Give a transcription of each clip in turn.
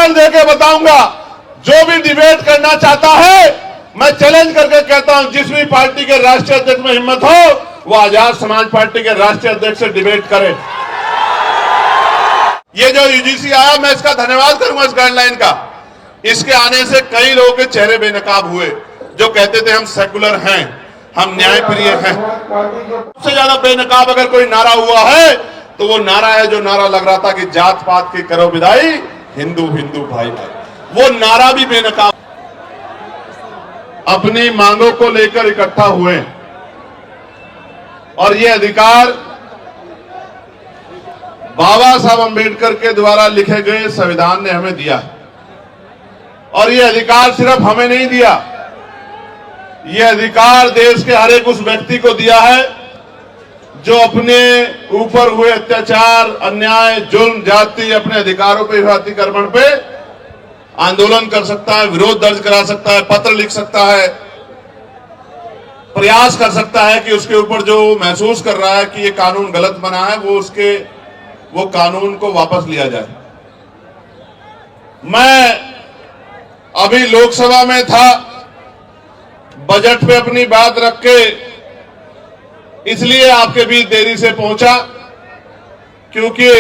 उदाहरण देके बताऊंगा। जो भी डिबेट करना चाहता है, मैं चैलेंज करके कहता हूं, जिस भी पार्टी के राष्ट्रीय अध्यक्ष में हिम्मत हो, वो आजाद समाज पार्टी के राष्ट्रीय अध्यक्ष से डिबेट करे। ये जो यूजीसी आया, मैं इसका धन्यवाद करूंगा, इस गाइडलाइन का। इसके आने से कई लोगों के चेहरे बेनकाब हुए, जो कहते थे हम सेकुलर हैं, हम न्यायप्रिय हैं। सबसे ज्यादा बेनकाब अगर कोई नारा हुआ है तो वो नारा है जो नारा लग रहा था कि जात पात की करो विदाई, हिंदू हिंदू भाई भाई। वो नारा भी बेनकाब। अपनी मांगों को लेकर इकट्ठा हुए और ये अधिकार बाबा साहब अंबेडकर के द्वारा लिखे गए संविधान ने हमें दिया है। और ये अधिकार सिर्फ हमें नहीं दिया, ये अधिकार देश के हर एक उस व्यक्ति को दिया है जो अपने ऊपर हुए अत्याचार, अन्याय, जुल्म, जाति, अपने अधिकारों पे, अतिक्रमण पे आंदोलन कर सकता है, विरोध दर्ज करा सकता है, पत्र लिख सकता है, प्रयास कर सकता है कि उसके ऊपर जो महसूस कर रहा है कि ये कानून गलत बना है, वो कानून को वापस लिया जाए। मैं अभी लोकसभा में था, बजट पे अपनी बात रख के इसलिए आपके बीच देरी से पहुंचा क्योंकि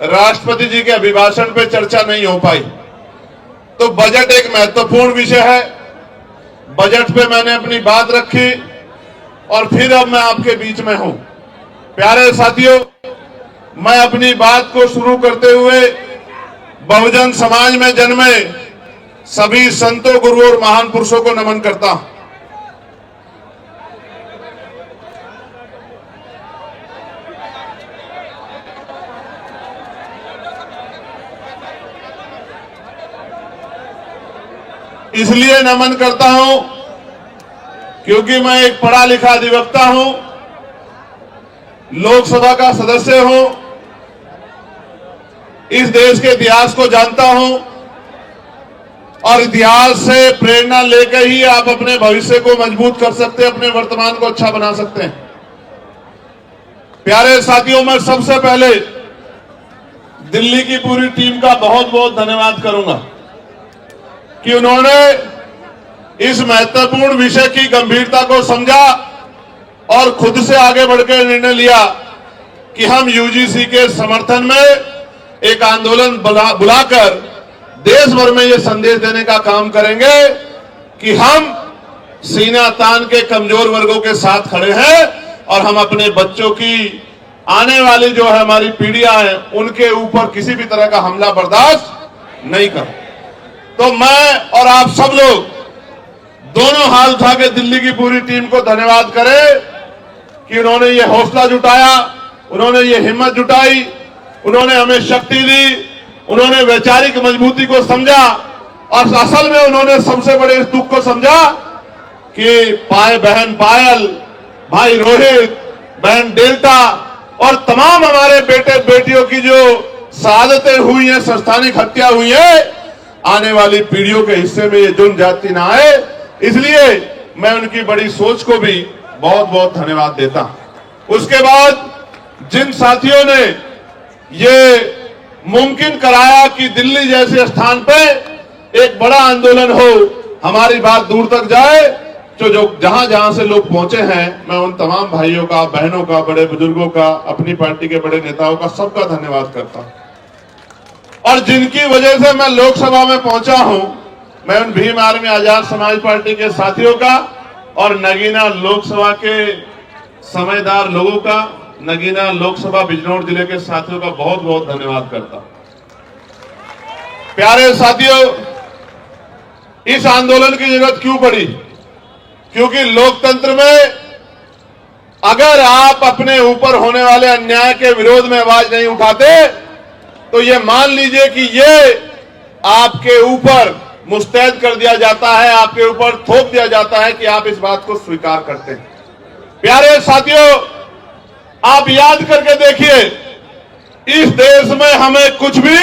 राष्ट्रपति जी के अभिभाषण पे चर्चा नहीं हो पाई। तो बजट एक महत्वपूर्ण विषय है, बजट पे मैंने अपनी बात रखी और फिर अब मैं आपके बीच में हूं। प्यारे साथियों, मैं अपनी बात को शुरू करते हुए बहुजन समाज में जन्मे सभी संतों, गुरुओं और महान पुरुषों को नमन करता हूं। इसलिए नमन करता हूं क्योंकि मैं एक पढ़ा लिखा अधिवक्ता हूं, लोकसभा का सदस्य हूं, इस देश के इतिहास को जानता हूं और इतिहास से प्रेरणा लेकर ही आप अपने भविष्य को मजबूत कर सकते हैं, अपने वर्तमान को अच्छा बना सकते हैं। प्यारे साथियों, मैं सबसे पहले दिल्ली की पूरी टीम का बहुत बहुत धन्यवाद करूंगा कि उन्होंने इस महत्वपूर्ण विषय की गंभीरता को समझा और खुद से आगे बढ़कर निर्णय लिया कि हम यूजीसी के समर्थन में एक आंदोलन बुलाकर देश भर में यह संदेश देने का काम करेंगे कि हम सीना तान के कमजोर वर्गों के साथ खड़े हैं और हम अपने बच्चों की आने वाली जो है हमारी पीढ़ियां हैं उनके ऊपर किसी भी तरह का हमला बर्दाश्त नहीं करें। तो मैं और आप सब लोग दोनों हाथ उठा के दिल्ली की पूरी टीम को धन्यवाद करें कि उन्होंने ये हौसला जुटाया, उन्होंने ये हिम्मत जुटाई, उन्होंने हमें शक्ति दी, उन्होंने वैचारिक मजबूती को समझा और असल में उन्होंने सबसे बड़े इस दुख को समझा कि बहन पायल, भाई रोहित, बहन डेल्टा और तमाम हमारे बेटे बेटियों की जो शहादतें हुई हैं, संस्थानिक हत्या हुई है, आने वाली पीढ़ियों के हिस्से में ये जुल्म जाति ना आए। इसलिए मैं उनकी बड़ी सोच को भी बहुत बहुत धन्यवाद देता हूं। उसके बाद जिन साथियों ने ये मुमकिन कराया कि दिल्ली जैसे स्थान पे एक बड़ा आंदोलन हो, हमारी बात दूर तक जाए, जो जहां जहां से लोग पहुंचे हैं, मैं उन तमाम भाइयों का, बहनों का, बड़े बुजुर्गों का, अपनी पार्टी के बड़े नेताओं का, सबका धन्यवाद करता हूं। और जिनकी वजह से मैं लोकसभा में पहुंचा हूं, मैं उन भीम आर्मी आजाद समाज पार्टी के साथियों का और नगीना लोकसभा के समझदार लोगों का, नगीना लोकसभा बिजनौर जिले के साथियों का बहुत बहुत धन्यवाद करता हूं। प्यारे साथियों, इस आंदोलन की जरूरत क्यों पड़ी? क्योंकि लोकतंत्र में अगर आप अपने ऊपर होने वाले अन्याय के विरोध में आवाज नहीं उठाते तो ये मान लीजिए कि ये आपके ऊपर मुस्तैद कर दिया जाता है, आपके ऊपर थोप दिया जाता है कि आप इस बात को स्वीकार करते हैं। प्यारे साथियों, आप याद करके देखिए, इस देश में हमें कुछ भी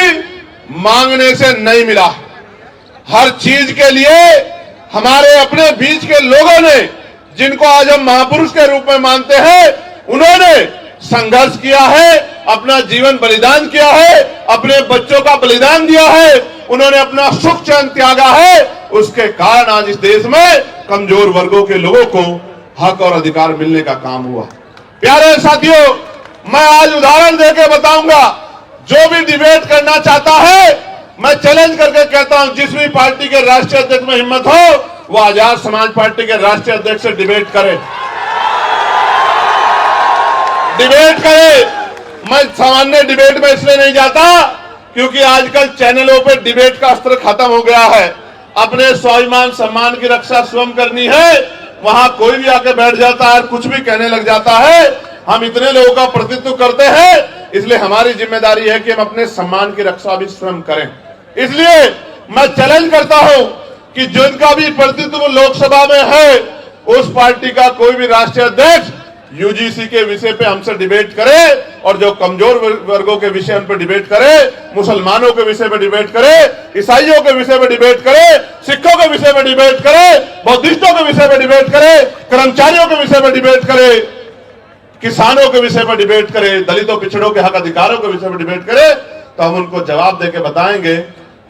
मांगने से नहीं मिला। हर चीज के लिए हमारे अपने बीच के लोगों ने, जिनको आज हम महापुरुष के रूप में मानते हैं, उन्होंने संघर्ष किया है अपना जीवन बलिदान किया है, अपने बच्चों का बलिदान दिया है, उन्होंने अपना सुख चैन त्यागा है, उसके कारण आज इस देश में कमजोर वर्गों के लोगों को हक और अधिकार मिलने का काम हुआ। प्यारे साथियों, मैं आज उदाहरण देके बताऊंगा, जो भी डिबेट करना चाहता है, मैं चैलेंज करके कहता हूं, जिस भी पार्टी के राष्ट्रीय अध्यक्ष में हिम्मत हो वो आजाद समाज पार्टी के राष्ट्रीय अध्यक्ष से डिबेट करे, डिबेट करे। मैं सामान्य डिबेट में इसलिए नहीं जाता क्योंकि आजकल चैनलों पे डिबेट का अस्त्र खत्म हो गया है। अपने स्वाभिमान सम्मान की रक्षा स्वयं करनी है, वहां कोई भी आके बैठ जाता है, कुछ भी कहने लग जाता है। हम इतने लोगों का प्रतिनिधित्व करते हैं, इसलिए हमारी जिम्मेदारी है कि हम अपने सम्मान की रक्षा भी स्वयं करें। इसलिए मैं चैलेंज करता हूं कि जिनका भी प्रतिनिधित्व लोकसभा में है, उस पार्टी का कोई भी राष्ट्रीय अध्यक्ष यूजीसी के विषय पे हमसे डिबेट करे, और जो कमजोर वर्गों के विषय पर डिबेट करे, मुसलमानों के विषय पर डिबेट करे, ईसाइयों के विषय पर डिबेट करे, सिखों के विषय पर डिबेट करे, बौद्धिस्टों के विषय पर डिबेट करे, कर्मचारियों के विषय पर डिबेट करे, किसानों के विषय पर डिबेट करे, दलितों पिछड़ों के हक अधिकारों के विषय पर डिबेट करे, तो हम उनको जवाब देके बताएंगे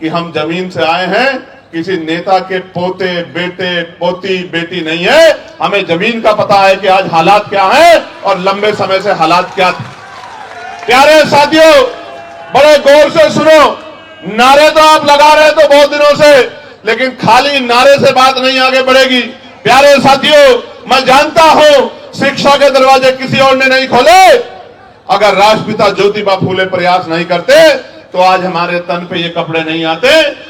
कि हम जमीन से आए हैं, किसी नेता के पोते बेटे पोती बेटी नहीं है। हमें जमीन का पता है कि आज हालात क्या हैं और लंबे समय से हालात क्या थे। प्यारे साथियों, बड़े गौर से सुनो, नारे तो आप लगा रहे तो बहुत दिनों से, लेकिन खाली नारे से बात नहीं आगे बढ़ेगी। प्यारे साथियों, मैं जानता हूं शिक्षा के दरवाजे किसी और ने नहीं खोले। अगर राष्ट्रपिता ज्योतिबा फूले प्रयास नहीं करते तो आज हमारे तन पे ये कपड़े नहीं आते।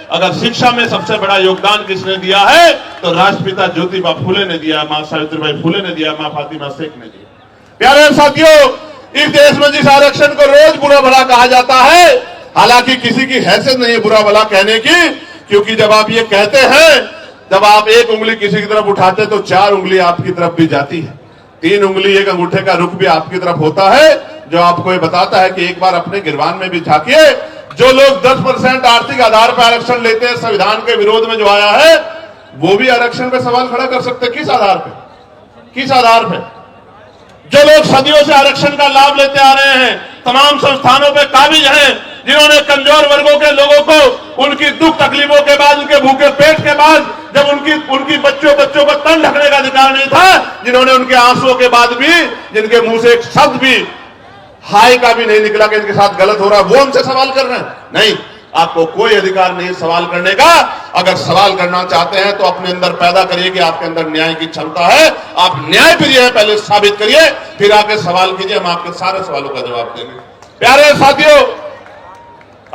अगर शिक्षा में सबसे बड़ा योगदान किसने दिया है तो राष्ट्रपिता ज्योतिबा फूले ने दिया, मां सावित्रीबाई फूले ने दिया, मां फातिमा शेख ने दिया। प्यारे साथियों, इस देश में जिस आरक्षण को रोज बुरा भला कहा जाता है, हालांकि किसी की हैसियत नहीं है बुरा भला कहने की, क्योंकि जब आप ये कहते हैं, जब आप एक उंगली किसी की तरफ उठाते तो 4 उंगली आपकी तरफ भी जाती है, 3 उंगली एक अंगूठे का रुख भी आपकी तरफ होता है, जो आपको ये बताता है कि एक बार अपने गिरबान में भी झांकिए। जो लोग 10% आर्थिक आधार पर आरक्षण लेते हैं, संविधान के विरोध में जो आया है, वो भी आरक्षण पे सवाल खड़ा कर सकते हैं। किस आधार पे, किस आधार पे? जो लोग सदियों से आरक्षण का लाभ लेते आ रहे हैं, तमाम संस्थानों पे काबिज हैं, जिन्होंने कमजोर वर्गों के लोगों को उनकी दुख तकलीफों के बाद, उनके भूखे पेट के बाद, जब उनकी बच्चों को तन ढकने का अधिकार नहीं था, जिन्होंने उनके आंसुओं के बाद भी, जिनके मुंह से एक शब्द भी हाय का भी नहीं निकला कि इनके साथ गलत हो रहा है, वो हमसे सवाल कर रहे हैं। नहीं, आपको कोई अधिकार नहीं सवाल करने का। अगर सवाल करना चाहते हैं तो अपने अंदर पैदा करिए कि आपके अंदर न्याय की क्षमता है, आप न्याय प्रिय हैं, पहले साबित करिए, फिर आके सवाल कीजिए, हम आपके सारे सवालों का जवाब देंगे। प्यारे साथियों,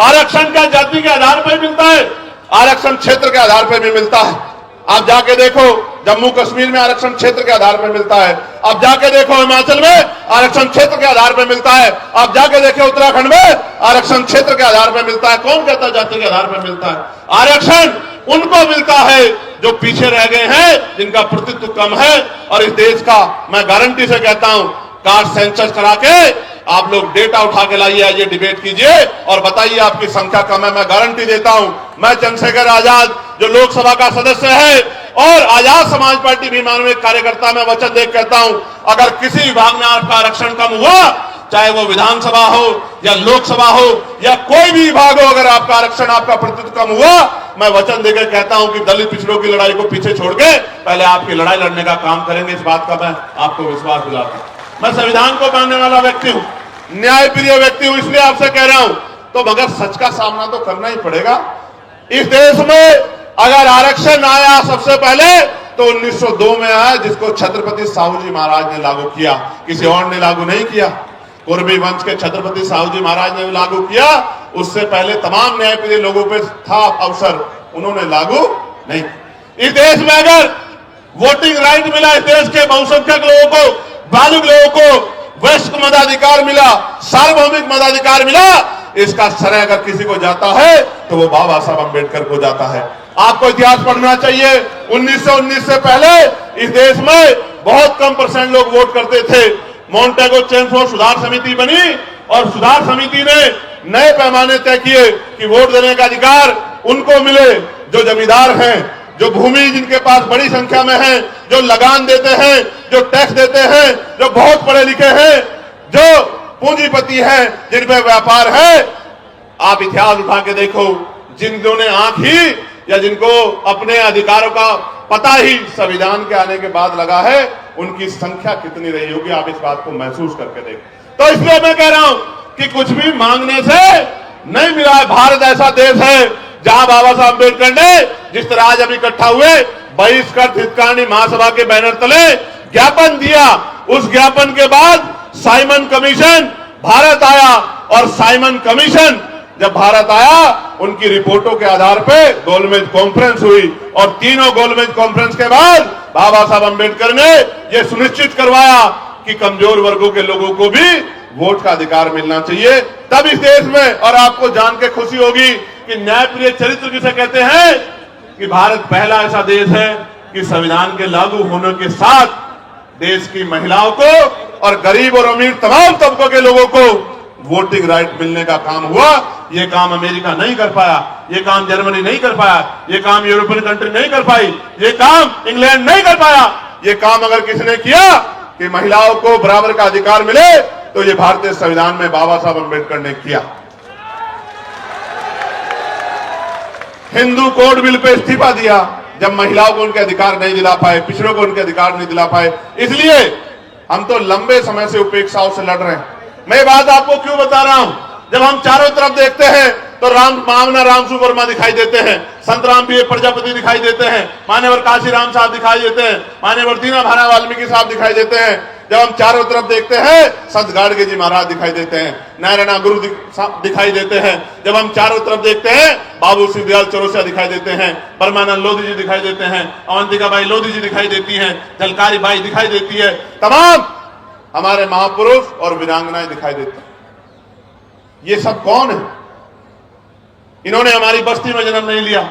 आरक्षण का जाति के आधार पर मिलता है, आरक्षण क्षेत्र के आधार पर भी मिलता है। आप जाके देखो, जम्मू कश्मीर में आरक्षण क्षेत्र के आधार पर मिलता है। आप जाके देखो हिमाचल में आरक्षण क्षेत्र के आधार पर मिलता है। आप जाके देखो उत्तराखंड में आरक्षण क्षेत्र के आधार पर मिलता है। कौन कहता है जाति के आधार पर मिलता है? आरक्षण उनको मिलता है जो पीछे रह गए हैं, जिनका प्रतिनिधित्व कम है। और इस देश का मैं गारंटी से कहता हूं, कास्ट सेंसस करा के आप लोग डेटा उठा के लाइए, आइए डिबेट कीजिए और बताइए आपकी संख्या कम है। मैं गारंटी देता हूं, मैं चंद्रशेखर आजाद जो लोकसभा का सदस्य है और आजाद समाज पार्टी भी मानवीय कार्यकर्ता, मैं वचन देकर कहता हूं, अगर किसी विभाग में आपका आरक्षण कम हुआ, चाहे वो विधानसभा हो या लोकसभा हो या कोई भी विभाग हो, अगर आपका आरक्षण, आपका प्रतिनिधित्व कम हुआ, मैं वचन देकर कहता हूं कि दलित पिछड़ों की लड़ाई को पीछे छोड़ के पहले आपकी लड़ाई लड़ने का काम करेंगे। इस बात का मैं आपको विश्वास दिलाता हूं। मैं संविधान को मानने वाला व्यक्ति हूं, न्याय प्रिय व्यक्ति हूं, इसलिए आपसे कह रहा हूं। तो मगर सच का सामना तो करना ही पड़ेगा। इस देश में अगर आरक्षण आया सबसे पहले तो 1902 में आया, जिसको छत्रपति साहू जी महाराज ने लागू किया, किसी और ने लागू नहीं किया। कुर्मी वंश के छत्रपति साहू जी महाराज ने लागू किया, उससे पहले तमाम न्यायप्रिय लोगों पे था अवसर, उन्होंने लागू नहीं। इस देश में अगर वोटिंग राइट मिला, इस देश के बहुसंख्यक लोगों को, बालिग लोगों को वयस्क मताधिकार मिला, सार्वभौमिक मताधिकार मिला, इसका श्रेय अगर किसी को जाता है तो वो बाबा साहब अम्बेडकर को जाता है। आपको इतिहास पढ़ना चाहिए। 1919 से पहले इस देश में बहुत कम % लोग वोट करते थे। मॉन्टेगो चेम्सफोर्ड सुधार समिति बनी और सुधार समिति ने नए पैमाने तय किए कि वोट देने का अधिकार उनको मिले जो जमींदार हैं, जो भूमि जिनके पास बड़ी संख्या में है, जो लगान देते हैं, जो टैक्स देते हैं, जो बहुत पढ़े लिखे हैं, जो पूंजीपति हैं, जिन पे व्यापार है। आप इतिहास उठा के देखो, जिनको ने आंख ही या जिनको अपने अधिकारों का पता ही संविधान के आने के बाद लगा है, उनकी संख्या कितनी रही होगी, आप इस बात को महसूस करके देखो। तो इसलिए मैं कह रहा हूं कि कुछ भी मांगने से नहीं मिला है। भारत ऐसा देश है जहां बाबा साहब अम्बेडकर ने जिस तरह आज अभी इकट्ठा हुए बहिष्कृत हितकानी महासभा के बैनर तले ज्ञापन दिया, उस ज्ञापन के बाद साइमन कमीशन भारत आया, और साइमन कमीशन जब भारत आया, उनकी रिपोर्टों के आधार पर गोलमेज कॉन्फ्रेंस हुई, और तीनों गोलमेज कॉन्फ्रेंस के बाद बाबा साहब अम्बेडकर ने यह सुनिश्चित करवाया कि कमजोर वर्गों के लोगों को भी वोट का अधिकार मिलना चाहिए। तब इस देश में, और आपको जान के खुशी होगी कि न्यायप्रिय चरित्र जिसे कहते हैं, कि भारत पहला ऐसा देश है कि संविधान के लागू होने के साथ देश की महिलाओं को और गरीब और अमीर तमाम तबकों के लोगों को वोटिंग राइट मिलने का काम हुआ। यह काम अमेरिका नहीं कर पाया, यह काम जर्मनी नहीं कर पाया, यह काम यूरोपियन कंट्री नहीं कर पाई, यह काम इंग्लैंड नहीं कर पाया। यह काम अगर किसने किया कि महिलाओं को बराबर का अधिकार मिले, तो यह भारतीय संविधान में बाबा साहब अम्बेडकर ने किया। हिंदू कोड बिल पे इस्तीफा दिया जब महिलाओं को उनके अधिकार नहीं दिला पाए, पिछड़ों को उनके अधिकार नहीं दिला पाए। इसलिए हम तो लंबे समय से उपेक्षाओं से लड़ रहे हैं। मैं बात आपको क्यों बता रहा हूं, जब हम चारों तरफ देखते हैं तो मामना रामसु वर्मा दिखाई देते हैं, संत राम पी प्रजापति दिखाई देते हैं, मान्यवर काशीराम साहब दिखाई देते हैं, मान्यवर दीना भाना वाल्मीकि साहब दिखाई देते हैं। जब हम चारों तरफ देखते हैं, संत गाड़गे जी महाराज दिखाई देते हैं, नारायणा गुरु दिखाई देते हैं। जब हम चारों तरफ देखते हैं, बाबू सिद्धदयाल चौरसिया दिखाई देते हैं, परमानंद लोधी जी दिखाई देते हैं, अवंतिका बाई लोधी जी दिखाई देती हैं, झलकारी बाई दिखाई देती है, तमाम हमारे महापुरुष और वीरांगनाएं दिखाई देती हैं। ये सब कौन है? इन्होंने हमारी बस्ती में जन्म नहीं लिया,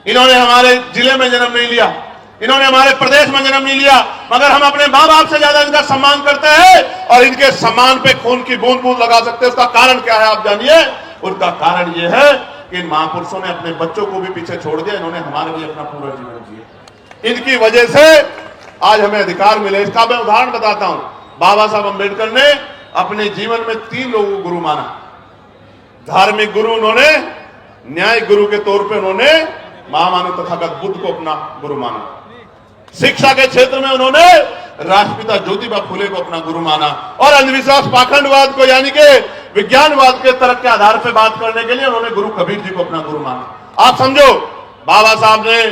इन्होंने हमारे जिले में जन्म नहीं लिया, इन्होंने हमारे प्रदेश में जन्म नहीं लिया, मगर हम अपने मां बाप से ज्यादा इनका सम्मान करते हैं और इनके सम्मान पे खून की बूंद बूंद लगा सकते हैं। उसका कारण क्या है आप जानिए। उसका कारण यह है कि इन महापुरुषों ने अपने बच्चों को भी पीछे छोड़ दिया, इन्होंने हमारे लिए अपना पूरा जीवन जिया। इनकी वजह से आज हमें अधिकार मिले। इसका मैं उदाहरण बताता हूं। बाबा साहब अम्बेडकर ने अपने जीवन में 3 लोगों को गुरु माना। धार्मिक गुरु उन्होंने, न्यायिक गुरु के तौर पे उन्होंने महामानव तथागत बुद्ध को अपना गुरु माना। शिक्षा के क्षेत्र में उन्होंने राष्ट्रपिता ज्योतिबा फुले को अपना गुरु माना, और अंधविश्वास पाखंडवाद को यानी कि विज्ञानवाद के तर्क के आधार पर बात करने के लिए उन्होंने गुरु कबीर जी को अपना गुरु माना। आप समझो, बाबा साहब ने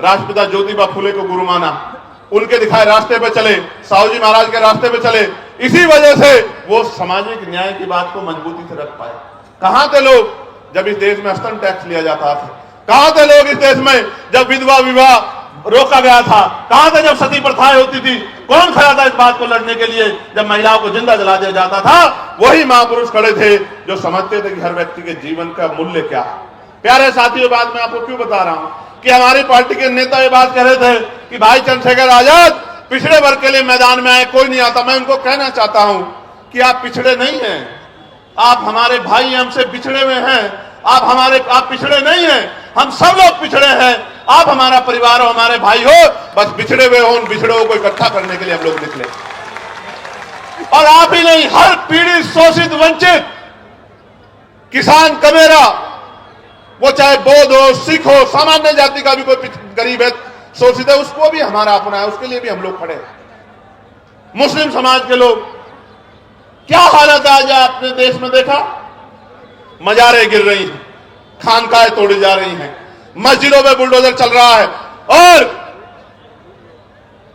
राष्ट्रपिता ज्योतिबा फुले को गुरु माना, उनके दिखाए रास्ते पे चले, साहू जी महाराज के रास्ते पे चले। इसी वजह से वो सामाजिक न्याय की बात को मजबूती से रख पाए। कहां थे लोग जब इस देश में स्तन टैक्स लिया जाता था? कहां थे लोग इस देश में जब विधवा विवाह रोका गया था? कहां थे जब सती प्रथाएं होती थी? कौन खड़ा था इस बात को लड़ने के लिए जब महिलाओं को जिंदा जला दिया जाता था? वही महापुरुष खड़े थे जो समझते थे कि हर व्यक्ति के जीवन का मूल्य क्या है। प्यारे साथियों, बात मैं आपको क्यों बता रहा हूं कि हमारी पार्टी के नेता ये बात कह रहे थे कि भाई चंद्रशेखर आजाद पिछड़े वर्ग के लिए मैदान में आए, कोई नहीं आता। मैं उनको कहना चाहता हूं कि आप पिछड़े नहीं हैं, आप हमारे भाई, हमसे बिछड़े हुए हैं। आप पिछड़े नहीं हैं, हम सब लोग पिछड़े हैं। आप हमारा परिवार हो, हमारे भाई हो, बस बिछड़े हुए हो, उन बिछड़ों को इकट्ठा करने के लिए हम लोग निकले। और आप ही नहीं, हर पीड़ित, शोषित, वंचित, किसान, कमेरा, वो चाहे बौद्ध हो, सिख हो, सामान्य जाति का भी कोई गरीब है, शोषित है, उसको भी हमारा अपना है, उसके लिए भी हम लोग खड़े हैं। मुस्लिम समाज के लोग, क्या हालत आज आपने देश में देखा? मजारें गिर रही हैं, खानकाहें तोड़ी जा रही हैं, मस्जिदों में बुलडोजर चल रहा है। और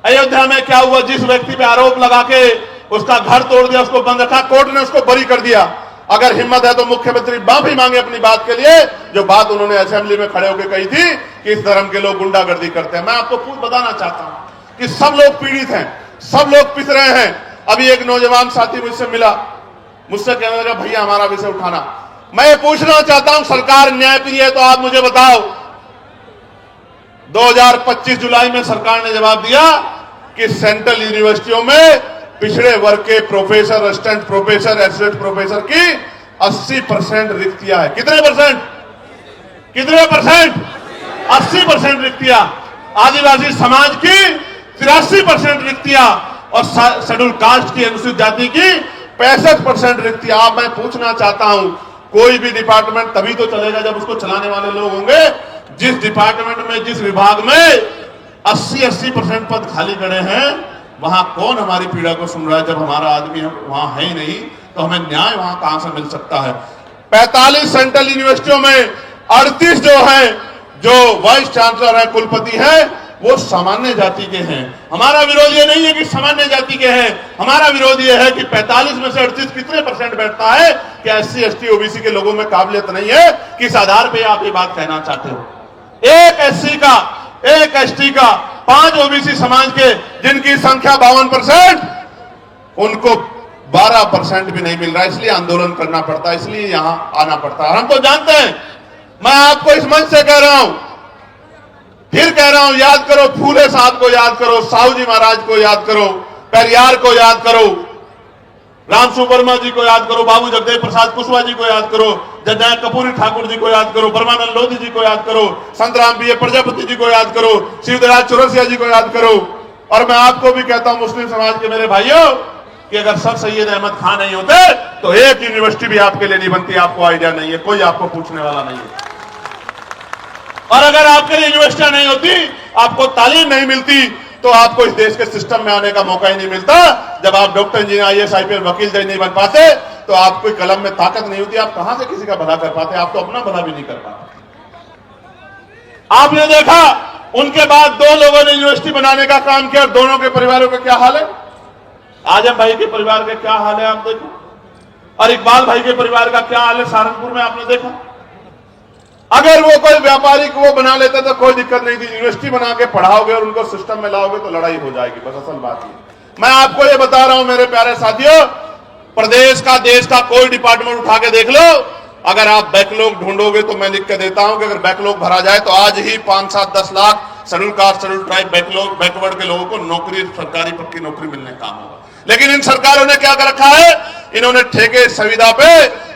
अयोध्या में क्या हुआ? जिस व्यक्ति पे आरोप लगा के उसका घर तोड़ दिया, उसको बंद रखा, कोर्ट ने उसको बरी कर दिया। अगर हिम्मत है तो मुख्यमंत्री माफी मांगे अपनी बात के लिए, जो बात उन्होंने असेंबली में खड़े होकर कही थी कि इस धर्म के लोग गुंडागर्दी करते हैं। मैं आपको खुद बताना चाहता हूं कि सब लोग पीड़ित हैं, सब लोग पिस रहे हैं। अभी एक नौजवान साथी मुझसे मिला, मुझसे कहने लगा भैया हमारा विषय उठाना। मैं ये पूछना चाहता हूं, सरकार न्यायप्रिय है तो आप मुझे बताओ, 2025 जुलाई में सरकार ने जवाब दिया कि सेंट्रल यूनिवर्सिटियों में पिछड़े वर्ग के professor, assistant professor, associate professor की 80% रिक्तियां है। कितने परसेंट? 80% रिक्तियां। आदिवासी समाज की 83% रिक्तियां और शेड्यूल कास्ट की, अनुसूचित जाति की 65% रिक्ति। आप मैं पूछना चाहता हूं, कोई भी डिपार्टमेंट तभी तो चलेगा जब उसको चलाने वाले लोग होंगे। जिस डिपार्टमेंट में, जिस विभाग में 80% पद खाली पड़े हैं, वहां कौन हमारी पीड़ा को सुन रहा है? जब हमारा आदमी वहां है ही नहीं तो हमें न्याय वहां कहां से मिल सकता है? 45 सेंट्रल यूनिवर्सिटियों में 38 जो है, जो वाइस चांसलर है, कुलपति है, वो सामान्य जाति के हैं। हमारा विरोध ये नहीं है कि सामान्य जाति के हैं, हमारा विरोध ये है कि 45 में से 38 कितने परसेंट बैठता है? क्या SC ST OBC के लोगों में काबिलियत नहीं है? किस आधार पे आप ये बात कहना चाहते हो? एक SC का, एक ST का, 5 OBC समाज के जिनकी संख्या 52%, उनको 12% भी नहीं मिल रहा, इसलिए आंदोलन करना पड़ता है, इसलिए यहां आना पड़ता है। हम तो जानते हैं, मैं आपको इस मंच से कह रहा हूं, फिर कह रहा हूं, याद करो फूले साहब को, याद करो साहू जी महाराज को, याद करो पेरियार को, याद करो रामसु वर्मा जी को, याद करो बाबू जगदेव प्रसाद कुशवाहा जी को, याद करो जननायक कर्पूरी ठाकुर जी को, याद करो ब्रह्मानंद लोधी जी को, याद करो संतराम BA प्रजापति जी को, याद करो शिवराज चौरसिया जी को, याद करो। और मैं आपको भी कहता हूं, मुस्लिम समाज के मेरे भाइयों, कि अगर सर सैयद अहमद खान नहीं होते तो एक यूनिवर्सिटी भी आपके लिए नहीं बनती। आपको आइडिया नहीं है, कोई आपको पूछने वाला नहीं है। और अगर आपके लिए यूनिवर्सिटियां नहीं होती, आपको तालीम नहीं मिलती, तो आपको इस देश के सिस्टम में आने का मौका ही नहीं मिलता। जब आप डॉक्टर, इंजीनियर, IAS IPS वकील जज नहीं बन पाते, तो आपको कलम में ताकत नहीं होती, आप कहां से किसी का भला कर पाते? आप तो अपना भला भी नहीं कर पाते। आपने देखा, उनके बाद 2 लोगों ने यूनिवर्सिटी बनाने का काम किया, और दोनों के परिवारों का क्या हाल है? आजम भाई के परिवार का क्या हाल है आप देखो, और इकबाल भाई के परिवार का क्या हाल है सहारनपुर में, आपने देखा। अगर वो कोई व्यापारी को वो बना लेते तो कोई दिक्कत नहीं थी। यूनिवर्सिटी बना के पढ़ाओगे और उनको सिस्टम में लाओगे तो लड़ाई हो जाएगी, बस असल बात ये। मैं आपको ये बता रहा हूं मेरे प्यारे साथियों, प्रदेश का, देश का कोई डिपार्टमेंट उठा के देख लो, अगर आप बैकलॉग ढूंढोगे तो मैं लिख के देता हूं कि अगर बैकलॉग भरा जाए तो आज ही 5, 7, 10 lakh schedule caste, schedule tribe, backlog, backward के लोगों को नौकरी, सरकारी पक्की नौकरी मिलने का काम होगा। लेकिन इन सरकारों ने क्या कर रखा है? इन्होंने ठेके सुविधा पे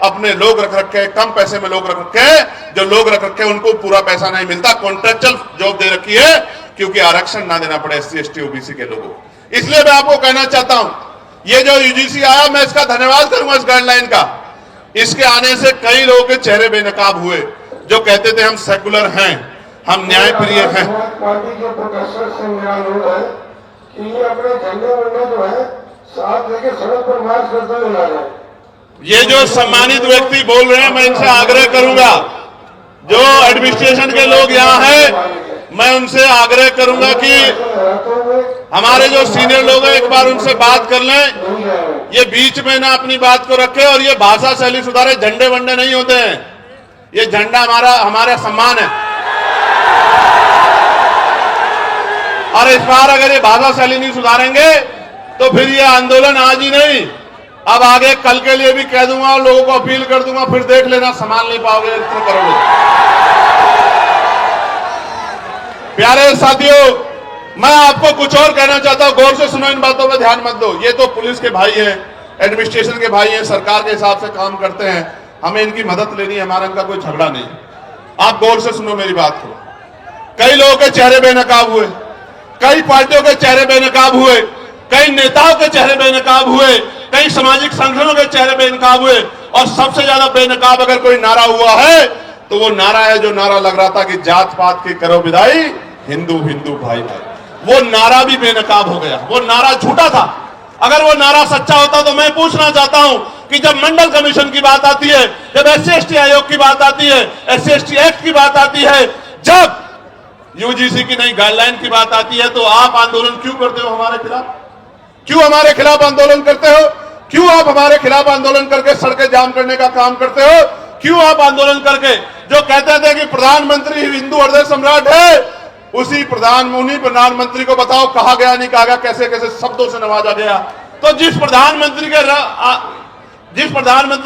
अपने लोग रख रखे, कम पैसे में लोग रख रखे। जो लोग रख रखे उनको पूरा पैसा नहीं मिलता, कॉन्ट्रेक्चुअल जॉब दे रखी है, क्योंकि आरक्षण ना देना पड़े SC ST OBC के लोगों को। इसलिए मैं आपको कहना चाहता हूं, ये जो UGC आया, मैं इसका धन्यवाद करूंगा इस गाइडलाइन का। इसके आने से कई लोगों के चेहरे बेनकाब हुए, जो कहते थे हम सेकुलर हैं, हम न्यायप्रिय हैं। पार्टी के प्रोफेसर से मेरा अनुरोध है कि ये अपने झंडे वंडे जो है साथ लेके सड़क पर मार्च करते हुए ला रहे हैं। ये जो सम्मानित व्यक्ति बोल रहे हैं, मैं इनसे आग्रह करूंगा, जो एडमिनिस्ट्रेशन के लोग यहाँ हैं, मैं उनसे आग्रह करूंगा कि हमारे जो सीनियर लोग हैं एक बार उनसे बात कर लें, ये बीच में ना अपनी बात को रखे और ये भाषा शैली सुधारे। झंडे वंडे नहीं होते हैं, ये झंडा हमारा सम्मान है। और इस बार अगर ये भाषा शैली नहीं सुधारेंगे तो फिर ये आंदोलन आज ही नहीं, अब आगे कल के लिए भी कह दूंगा और लोगों को अपील कर दूंगा, फिर देख लेना संभाल नहीं पाओगे, इतना करोगे। प्यारे साथियों, मैं आपको कुछ और कहना चाहता हूं, गौर से सुनो, इन बातों पर ध्यान मत दो। ये तो पुलिस के भाई हैं, एडमिनिस्ट्रेशन के भाई हैं, सरकार के हिसाब से काम करते हैं, हमें इनकी मदद लेनी है, हमारा इनका कोई झगड़ा नहीं। आप गौर से सुनो मेरी बात को। कई लोगों के चेहरे बेनकाब हुए, कई पार्टियों के चेहरे बेनकाब हुए, कई नेताओं के चेहरे बेनकाब हुए, कई सामाजिक संगठनों के चेहरे बेनकाब हुए, और सबसे ज्यादा बेनकाब अगर कोई नारा हुआ है तो वो नारा है जो नारा लग रहा था कि जात पात की करो विदाई, हिंदू हिंदू भाई भाई। वो नारा भी बेनकाब हो गया, वो नारा झूठा था। अगर वो नारा सच्चा होता तो मैं पूछना चाहता हूं कि जब मंडल कमीशन की बात आती है, जब SC ST आयोग की बात आती है, SC ST एक्ट की बात आती है, जब UGC की नई गाइडलाइन की बात आती है, तो आप आंदोलन क्यों करते हो हमारे खिलाफ? क्यों हमारे खिलाफ आंदोलन करते हो? क्यों आप हमारे खिलाफ आंदोलन करके सड़कें जाम करने का काम करते हो? क्यों आप आंदोलन करके, जो कहते थे कि प्रधानमंत्री हिंदू हृदय सम्राट है, उन्हीं प्रधानमंत्री को बताओ कहा गया, नहीं कहा गया, कैसे कैसे शब्दों से नवाजा गया। तो जिस प्रधानमंत्री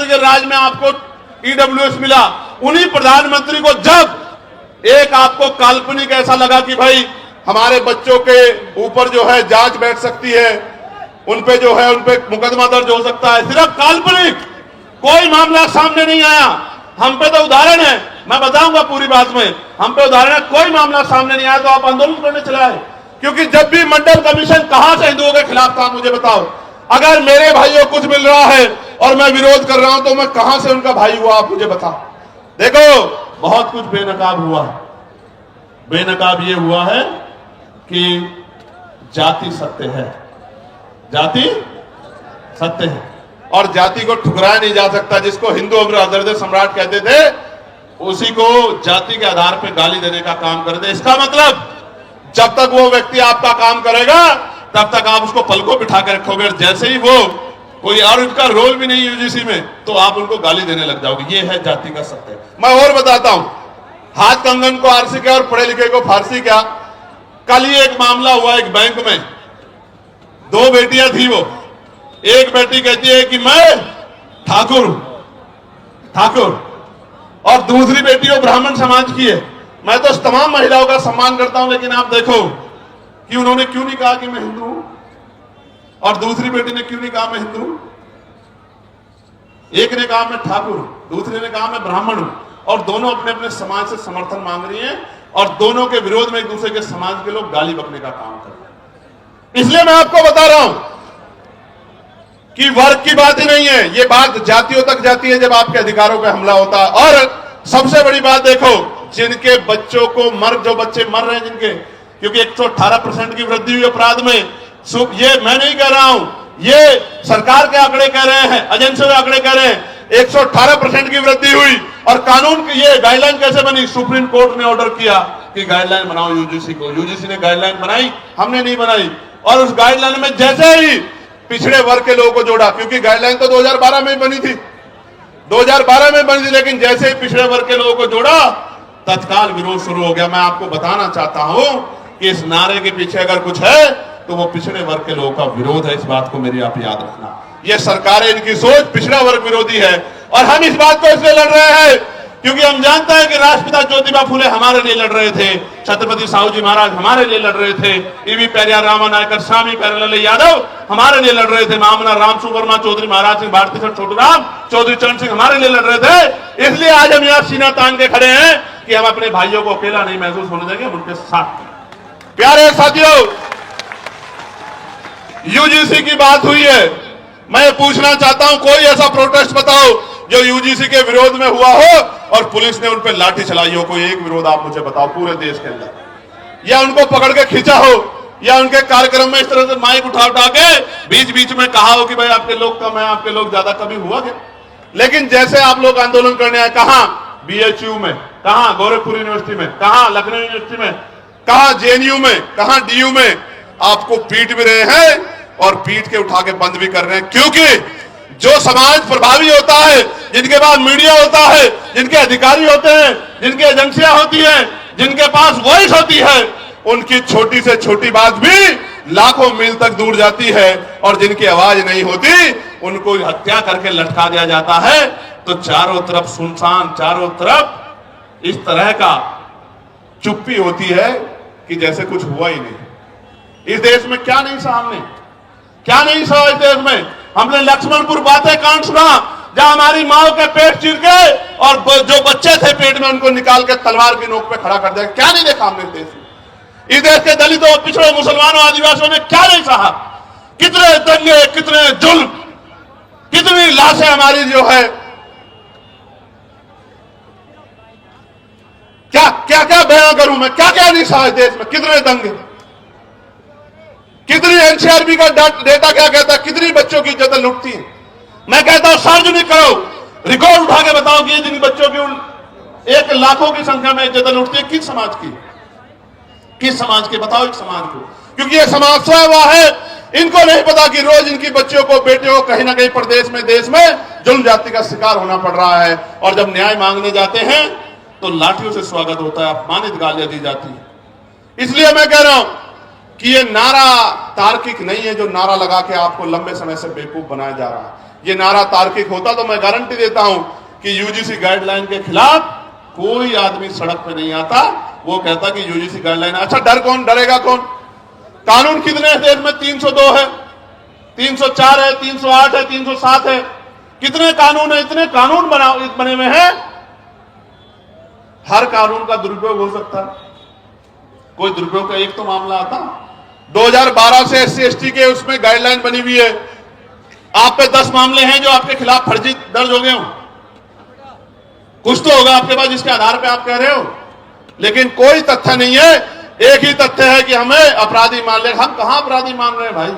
के राज में आपको EWS मिला, उन्हीं प्रधानमंत्री को जब एक आपको काल्पनिक ऐसा लगा कि भाई हमारे बच्चों के ऊपर जो है जांच बैठ सकती है, उनपे जो है उनपे मुकदमा दर्ज हो सकता है, सिर्फ काल्पनिक, कोई मामला सामने नहीं आया। हम पे तो उदाहरण है, मैं बताऊंगा पूरी बात में, हम पे उदाहरण है, कोई मामला सामने नहीं आया तो आप आंदोलन करने चले आए। क्योंकि जब भी मंडल कमीशन कहां से हिंदुओं के खिलाफ था, मुझे बताओ, अगर मेरे भाइयों को कुछ मिल रहा है और मैं विरोध कर रहा हूं तो मैं कहां से उनका भाई हुआ, आप मुझे बता। देखो, बहुत कुछ बेनकाब हुआ। बेनकाब ये हुआ है कि जाति सत्य है, जाति सत्य है और जाति को ठुकराया नहीं जा सकता। जिसको हिंदू अग्रदर्द सम्राट कहते थे, उसी को जाति के आधार पर गाली देने का काम कर दे। इसका मतलब जब तक वो व्यक्ति आपका काम करेगा तब तक आप उसको पलकों बिठा कर रखोगे। जैसे ही वो कोई और उनका रोल भी नहीं यूजीसी में, तो आप उनको गाली देने लग जाओगे। ये है जाति का सत्य। मैं और बताता हूं, हाथ कंगन को आरसी क्या और पढ़े लिखे को फारसी क्या। कल ही एक मामला हुआ एक बैंक में, दो बेटियां थी। वो एक बेटी कहती है कि मैं ठाकुर ठाकुर, और दूसरी बेटी वो ब्राह्मण समाज की है। मैं तो तमाम महिलाओं का सम्मान करता हूं, लेकिन आप देखो कि उन्होंने क्यों नहीं कहा कि मैं हिंदू हूं, और दूसरी बेटी ने क्यों नहीं कहा मैं हिंदू हूं। एक ने कहा मैं ठाकुर, दूसरे ने कहा मैं ब्राह्मण हूं, और दोनों अपने अपने समाज से समर्थन मांग रही हैं और दोनों के विरोध में एक दूसरे के समाज के लोग गाली बकने का काम कर रहे हैं। इसलिए मैं आपको बता रहा हूं कि वर्ग की बात ही नहीं है, ये बात जातियों तक जाती है जब आपके अधिकारों पर हमला होता है। और सबसे बड़ी बात देखो, जिनके बच्चों को जो बच्चे मर रहे हैं जिनके, क्योंकि 118% की वृद्धि हुई अपराध में। ये मैं नहीं कह रहा हूं, ये सरकार के आंकड़े कह रहे हैं, एजेंसियों के आंकड़े कह रहे हैं। 118% की वृद्धि हुई। और कानून की ये गाइडलाइन कैसे बनी? सुप्रीम कोर्ट ने ऑर्डर किया कि गाइडलाइन बनाओ यूजीसी को। यूजीसी ने गाइडलाइन बनाई, हमने नहीं बनाई। और उस गाइडलाइन में जैसे ही पिछड़े वर्ग के लोगों को जोड़ा, क्योंकि गाइडलाइन तो 2012 में बनी थी, 2012 में बनी थी, लेकिन जैसे ही पिछड़े वर्ग के लोगों को जोड़ा, तत्काल विरोध शुरू हो गया। मैं आपको बताना चाहता हूं कि इस नारे के पीछे अगर कुछ है तो वो पिछड़े वर्ग के लोगों का विरोध है। इस बात को मेरी आप याद रखना। ये सरकारें, इनकी सोच पिछड़ा वर्ग विरोधी है। और हम इस बात को इसलिए लड़ रहे हैं क्योंकि हम जानते हैं कि राष्ट्रपिता ज्योतिबा फुले हमारे लिए लड़ रहे थे, छत्रपति साहू जी महाराज हमारे लिए लड़ रहे थे, ईवी पेरियार रामानायकर, स्वामी प्यारेलाल यादव हमारे लिए लड़ रहे थे, महामना रामसु वर्मा चौधरी, महाराज सिंह भारती सर छोटूराम चौधरी चरण सिंह हमारे लिए लड़ रहे थे। इसलिए आज हम यहाँ सीना तान के खड़े हैं कि हम अपने भाइयों को अकेला नहीं महसूस होने देंगे, हम उनके साथ। प्यारे साथियों, यूजीसी की बात हुई है, मैं पूछना चाहता हूं, कोई ऐसा प्रोटेस्ट बताओ जो यूजीसी के विरोध में हुआ हो और पुलिस ने उन पर लाठी चलाई हो। कोई एक विरोध आप मुझे बताओ पूरे देश के अंदर, या उनको पकड़ के खींचा हो, या उनके कार्यक्रम में इस तरह से माइक उठा उठा के बीच बीच में कहा हो कि भाई आपके लोग कम है, आपके लोग ज्यादा, कभी हुआ क्या? लेकिन जैसे आप लोग आंदोलन करने आए, कहां बीएचयू में, कहां गोरखपुर यूनिवर्सिटी में, कहां लखनऊ यूनिवर्सिटी में, कहां जेएनयू में, कहां डीयू में, आपको पीट भी रहे हैं और पीट के उठा के बंद भी कर रहे हैं। क्योंकि जो समाज प्रभावी होता है, जिनके पास मीडिया होता है, जिनके अधिकारी होते हैं, जिनकी एजेंसियां होती हैं, जिनके पास वॉइस होती है, उनकी छोटी से छोटी बात भी लाखों मील तक दूर जाती है। और जिनकी आवाज नहीं होती उनको हत्या करके लटका दिया जाता है। तो चारों तरफ सुनसान, चारों तरफ इस तरह का चुप्पी होती है कि जैसे कुछ हुआ ही नहीं। इस देश में क्या नहीं सहा हमने, क्या नहीं सहा इस देश में। हमने लक्ष्मणपुर बातें कांड सुना, जहां हमारी माओ के पेट चीर के और जो बच्चे थे पेट में उनको निकाल के तलवार की नोक पे खड़ा कर दिया। क्या नहीं देखा हमने इस देश में। इस देश के दलितों, पिछड़े मुसलमानों, आदिवासियों ने क्या नहीं सहा। कितने दंगे, कितने जुल्म, कितनी लाशें हमारी जो है, क्या क्या क्या बयां करूं मैं, क्या क्या नहीं सहा इस देश में। कितने दंगे, कितनी एनसीआरबी का डेटा क्या कहता है, कितनी बच्चों की इज्जत लुटती है। मैं कहता हूं सार्वजनिक करो, रिकॉर्ड उठा के बताओ कि जिन बच्चों की 1 लाखों की संख्या में इज्जत लुटती है, किस समाज की, किस समाज के, बताओ एक समाज को। क्योंकि ये समाज सोया हुआ है, इनको नहीं पता कि रोज इनकी बच्चियों को, बेटियों को कहीं ना कहीं प्रदेश में, देश में जुल्म जाति का शिकार होना पड़ रहा है। और जब न्याय मांगने जाते हैं तो लाठियों से स्वागत होता है, अपमानित गालियां दी जाती है। इसलिए मैं कह रहा हूं कि ये नारा तार्किक नहीं है, जो नारा लगा के आपको लंबे समय से बेवकूफ बनाया जा रहा है। ये नारा तार्किक होता तो मैं गारंटी देता हूं कि यूजीसी गाइडलाइन के खिलाफ कोई आदमी सड़क पे नहीं आता। वो कहता कि यूजीसी गाइडलाइन, अच्छा डर कौन, डरेगा कौन? कानून कितने हैं देश में? 302 है, 304 है, 308 है, 307 है। कितने कानून है? इतने कानून बने हुए हैं, हर कानून का दुरुपयोग हो सकता है। कोई दुरुपयोग का एक तो मामला आता। 2012 से SC ST के उसमें गाइडलाइन बनी हुई है, आप पे 10 मामले हैं जो आपके खिलाफ फर्जी दर्ज हो गए हो। कुछ तो होगा आपके पास जिसके आधार पे आप कह रहे हो, लेकिन कोई तथ्य नहीं है। एक ही तथ्य है कि हमें अपराधी मान ले। हम कहां अपराधी मान रहे हैं भाई?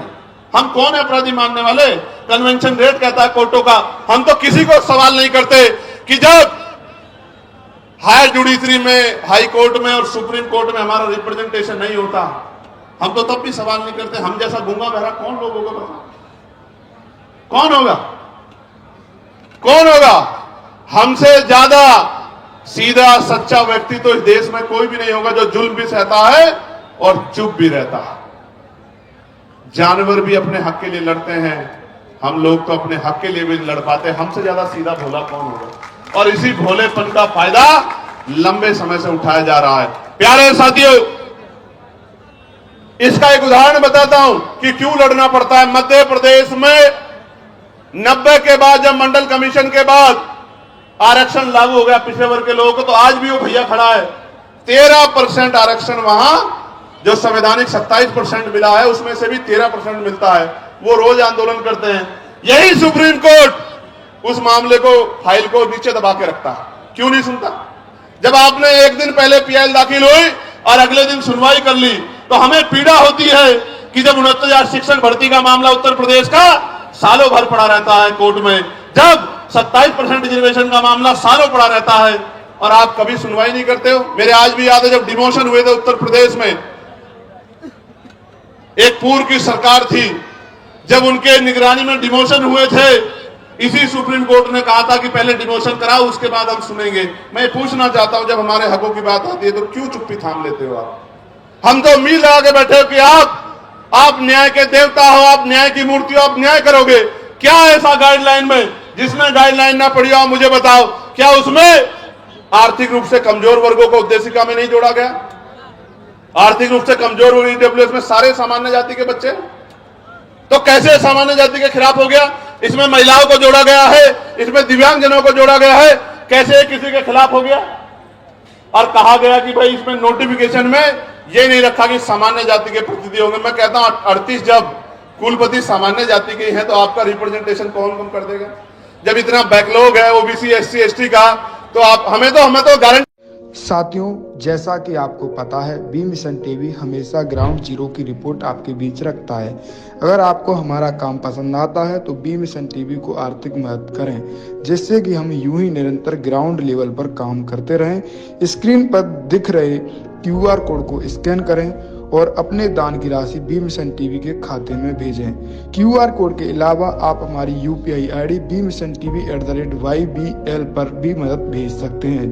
हम कौन है अपराधी मानने वाले? कन्वेंशन रेट कहता है कोर्टों का। हम तो किसी को सवाल नहीं करते कि जब हायर जुडिशरी में, हाई कोर्ट में और सुप्रीम कोर्ट में हमारा रिप्रेजेंटेशन नहीं होता, हम तो तब भी सवाल नहीं करते। हम जैसा गूंगा बहरा कौन लोग होगा? बताओ कौन होगा? कौन होगा? हमसे ज्यादा सीधा सच्चा व्यक्ति तो इस देश में कोई भी नहीं होगा जो जुल्म भी सहता है और चुप भी रहता है। जानवर भी अपने हक के लिए लड़ते हैं, हम लोग तो अपने हक के लिए भी लड़ पाते हैं। हमसे ज्यादा सीधा भोला कौन होगा? और इसी भोलेपन का फायदा लंबे समय से उठाया जा रहा है। प्यारे साथियों, इसका एक उदाहरण बताता हूं कि क्यों लड़ना पड़ता है। मध्य प्रदेश में 90 के बाद, जब मंडल कमीशन के बाद आरक्षण लागू हो गया पिछड़े वर्ग के लोगों को, तो आज भी वो भैया खड़ा है। 13% आरक्षण वहां जो संवैधानिक 27% मिला है, उसमें से भी 13% मिलता है। वो रोज आंदोलन करते हैं। यही सुप्रीम कोर्ट उस मामले को, फाइल को नीचे दबा के रखता है। क्यों नहीं सुनता? जब आपने एक दिन पहले पीएल दाखिल हुई और अगले दिन सुनवाई कर ली, तो हमें पीड़ा होती है कि जब 69,000 शिक्षक भर्ती का मामला उत्तर प्रदेश का सालों भर पड़ा रहता है कोर्ट में, जब 27% रिजर्वेशन का मामला सालों पड़ा रहता है और आप कभी सुनवाई नहीं करते हो। मेरे आज भी याद है जब डिमोशन हुए थे उत्तर प्रदेश में, एक पूर्व की सरकार थी, जब उनके निगरानी में डिमोशन हुए थे, इसी सुप्रीम कोर्ट ने कहा था कि पहले डिमोशन कराओ, उसके बाद हम सुनेंगे। मैं पूछना चाहता हूं, जब हमारे हकों की बात आती है तो क्यों चुप्पी थाम लेते हो आप? हम तो उम्मीद लगा के बैठे हो कि आप न्याय के देवता हो, आप न्याय की मूर्ति हो, आप न्याय करोगे। क्या ऐसा गाइडलाइन में जिसने गाइडलाइन ना पढ़ी हो, मुझे बताओ। क्या उसमें आर्थिक रूप से कमजोर वर्गों को उद्देशिका में नहीं जोड़ा गया? आर्थिक रूप से कमजोर वर्ग ईडब्ल्यूएस में सारे सामान्य जाति के बच्चे, तो कैसे सामान्य जाति के खिलाफ हो गया? इसमें महिलाओं को जोड़ा गया है, इसमें दिव्यांगजनों को जोड़ा गया है, कैसे किसी के खिलाफ हो गया? और कहा गया कि भाई इसमें नोटिफिकेशन में ये नहीं रखा कि सामान्य जाति के प्रतिनिधि होंगे। मैं कहता हूं 38 जब कुलपति सामान्य जाति के हैं तो आपका रिप्रेजेंटेशन कौन कम कर देगा? जब इतना बैकलॉग है ओबीसी एससी एसटी का, तो आप हमें तो गारंटी। साथियों, जैसा कि आपको पता है, बी मिशन टीवी हमेशा ग्राउंड जीरो की रिपोर्ट आपके बीच रखता है। अगर आपको हमारा काम पसंद आता है तो बी मिशन टीवी को आर्थिक मदद करें, जिससे कि हम यूं ही निरंतर ग्राउंड लेवल पर काम करते रहें। स्क्रीन पर दिख रहे QR कोड को स्कैन करें और अपने दान की राशि बी मिशन टीवी के खाते में भेजें। QR कोड के अलावा आप हमारी UPI ID BMissionTV@YBL पर भी मदद भेज सकते हैं।